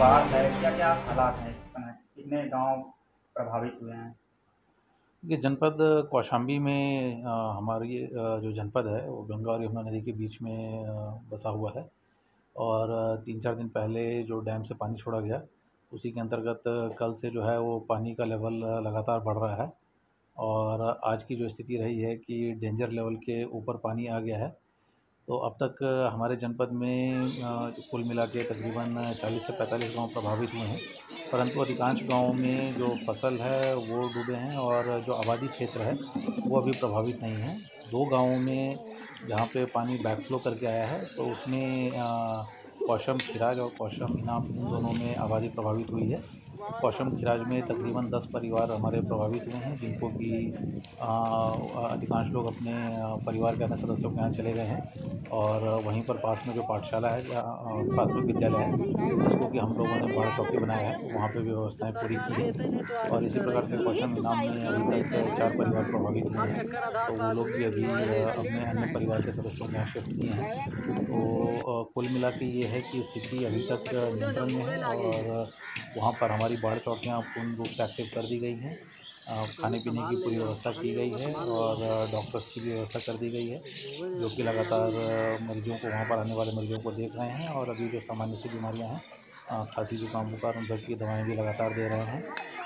बाढ़ है, क्या-क्या हालात हैं इस समय? कितने गाँव प्रभावित हुए हैं? ये जनपद कौशाम्बी में हमारी जो जनपद है वो गंगा और यमुना नदी के बीच में बसा हुआ है। और 3-4 दिन पहले जो डैम से पानी छोड़ा गया, उसी के अंतर्गत कल से जो है वो पानी का लेवल लगातार बढ़ रहा है। और आज की जो स्थिति रही है कि डेंजर लेवल के ऊपर पानी आ गया है। तो अब तक हमारे जनपद में कुल मिला के तकरीबन 40 से 45 गाँव प्रभावित हुए हैं, परंतु अधिकांश गाँवों में जो फसल है वो डूबे हैं और जो आबादी क्षेत्र है वो अभी प्रभावित नहीं है। 2 गाँवों में जहाँ पे पानी बैकफ्लो करके आया है, तो उसमें कौशम खिराज और कौशम इनाम, इन दोनों में आबादी प्रभावित हुई है। कौशम खिराज में तकरीबन 10 परिवार हमारे प्रभावित हुए हैं, जिनको कि अधिकांश लोग अपने परिवार के अन्य सदस्यों के यहाँ चले गए हैं। और वहीं पर पास में जो पाठशाला है, प्राथमिक विद्यालय है, जिसको कि हम लोगों ने बाढ़ चौकी बनाया है, वहाँ पे भी व्यवस्थाएं पूरी की हैं। और इसी प्रकार से कौशम इनाम में अभी तक 4 परिवार प्रभावित हुए हैं, तो वो लोग भी अभी अपने अन्य परिवार के सदस्यों के यहाँ शिफ्ट किए हैं। तो कुल मिला के ये है कि स्थिति अभी तक नियंत्रण में है और वहाँ पर हमारी बाढ़ चौकियाँ पूर्ण रूप से एक्टिव कर दी गई हैं। खाने पीने की पूरी व्यवस्था की गई है और डॉक्टर्स की भी व्यवस्था कर दी गई है, जो कि लगातार मरीजों को, वहाँ पर आने वाले मरीजों को देख रहे हैं। और अभी जो सामान्य सी बीमारियाँ हैं, खांसी जुकाम बुखार, उन सब की दवाएँ भी लगातार दे रहे हैं।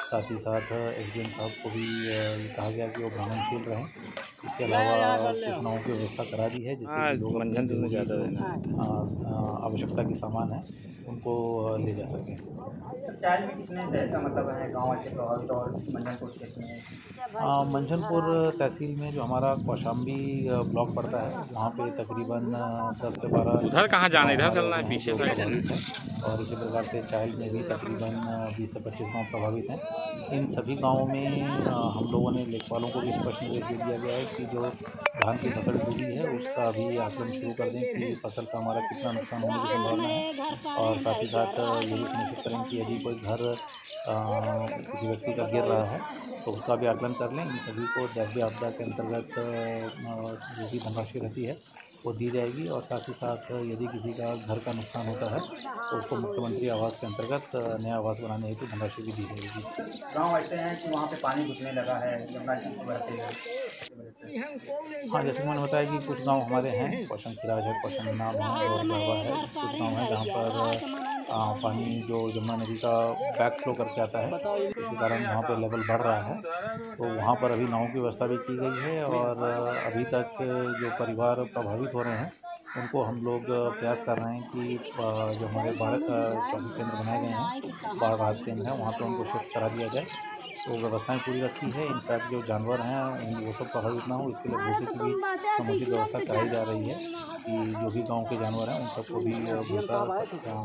साथ ही साथ एसडीएम साहब को भी ये कहा गया कि वो भ्रमणशील रहें। इसके अलावा सूचनाओं की व्यवस्था करा दी है, जिससे कि लोग अपने जो भी आवश्यकता के सामान है उनको ले जा सकें। चाइल्ड में कितने मतलब हैं गाँव ऐसे प्रभावित और मंझनपुर क्षेत्र में? मंझनपुर तहसील में जो हमारा कौशाम्बी ब्लॉक पड़ता है, वहाँ पे तकरीबन 10 से 12 उधर कहाँ जाना, इधर चलना है, पीछे साइड प्रभावित है। और इसी प्रकार से चाइल्ड में भी तकरीबन 20 से 25 गाँव प्रभावित हैं। इन सभी गाँवों में हम लोगों ने लेखपालों को भी स्पष्ट निर्देश दे दिया गया है कि जो धान की फसल डूबी है उसका भी आकलन शुरू कर दें कि फसल का हमारा कितना नुकसान होने की संभावना है। और साथ ही साथ ये भी सुनिश्चित करें कि यदि कोई घर किसी व्यक्ति का गिर रहा है तो उसका भी आकलन कर लें। इन सभी को दैवीय आपदा के अंतर्गत जो भी धनराशि रहती है वो दी जाएगी। और साथ ही साथ यदि किसी का घर का नुकसान होता है तो उसको मुख्यमंत्री आवास के अंतर्गत नया आवास बनाने हेतु धनराशि भी दी जाएगी। गाँव ऐसे हैं कि वहाँ पे पानी घुसने लगा है, यमुना जी बढ़ते हुए। हाँ, जैसे मैंने बताया कि कुछ गांव हमारे हैं, कौशम खिराज है, कौशम इनाम है और गढ़वा है। कुछ गांव हैं जहाँ पर पानी जो यमुना नदी का बैक फ्लो करके आता है, इसके कारण वहाँ पे लेवल बढ़ रहा है। तो वहाँ पर अभी नावों की व्यवस्था भी की गई है। और अभी तक जो परिवार प्रभावित हो रहे हैं उनको हम लोग प्रयास कर रहे हैं कि जो हमारे बाढ़ चौकी केंद्र बनाए गए हैं, बाढ़ राहत केंद्र हैं, वहाँ पर उनको शिफ्ट करा दिया जाए। तो व्यवस्थाएं पूरी रखी है। इनफैक्ट जो जानवर हैं वो सब प्रभावित ना हो, इसके लिए भूसे की भी समुचित व्यवस्था कराई जा रही है कि जो भी गांव के जानवर हैं उन सबको भी भूसा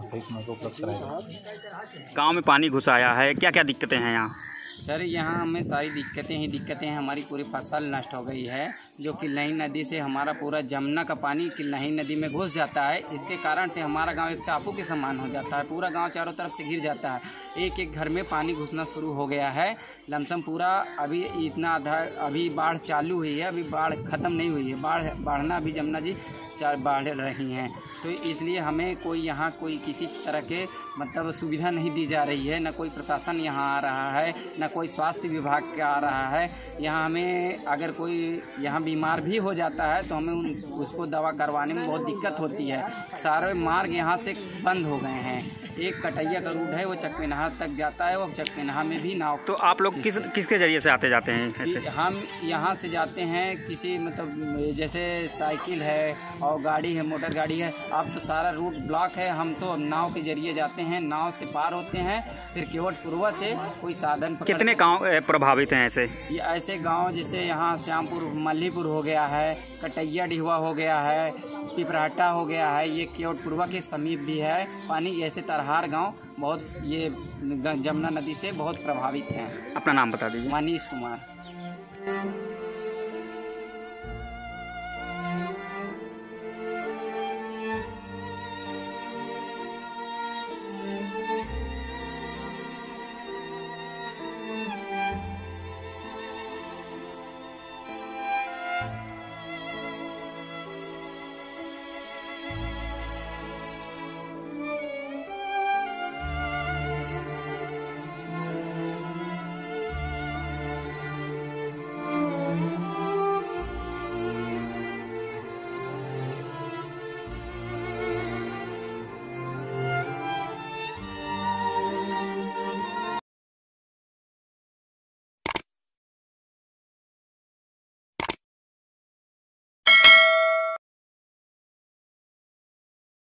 सही समय पर उपलब्ध कराया जा सके। गाँव में पानी घुस आया है, क्या क्या दिक्कतें हैं यहाँ? सर यहाँ हमें सारी दिक्कतें हैं। हमारी पूरी फसल नष्ट हो गई है, जो किल्लही नदी से हमारा पूरा जमुना का पानी किल्लही नदी में घुस जाता है। इसके कारण से हमारा गांव एक टापू के समान हो जाता है। पूरा गांव चारों तरफ से घिर जाता है। एक एक घर में पानी घुसना शुरू हो गया है। लमसम पूरा अभी इतना आधा, अभी बाढ़ चालू हुई है, अभी बाढ़ ख़त्म नहीं हुई है। बढ़ना अभी जमुना जी बाढ़ रही हैं। तो इसलिए हमें कोई यहाँ कोई किसी तरह के मतलब सुविधा नहीं दी जा रही है। न कोई प्रशासन यहाँ आ रहा है, न कोई स्वास्थ्य विभाग का आ रहा है। यहाँ हमें अगर कोई यहाँ बीमार भी हो जाता है तो हमें उसको दवा करवाने में बहुत दिक्कत होती है। सारे मार्ग यहाँ से बंद हो गए हैं। एक कटैया का रूट है, वो चकपेनहा तक जाता है। वो चकपेनहा में भी नाव। तो आप लोग किसके जरिए से आते जाते हैं ऐसे? हम यहाँ से जाते हैं किसी मतलब जैसे साइकिल है और गाड़ी है, मोटर गाड़ी है। अब तो सारा रूट ब्लॉक है। हम तो नाव के जरिए जाते हैं, नाव से पार होते हैं, फिर केवटपुरवा से कोई साधन। कितने गांव प्रभावित हैं ऐसे? ये ऐसे गांव जैसे यहाँ श्यामपुर मल्लीपुर हो गया है, कटैया डिहवा हो गया है, पिपराहटा हो गया है। ये केवटपुरवा के समीप भी है पानी। ऐसे तरहार गांव बहुत ये जमुना नदी से बहुत प्रभावित हैं। अपना नाम बता दीजिए। मनीष कुमार।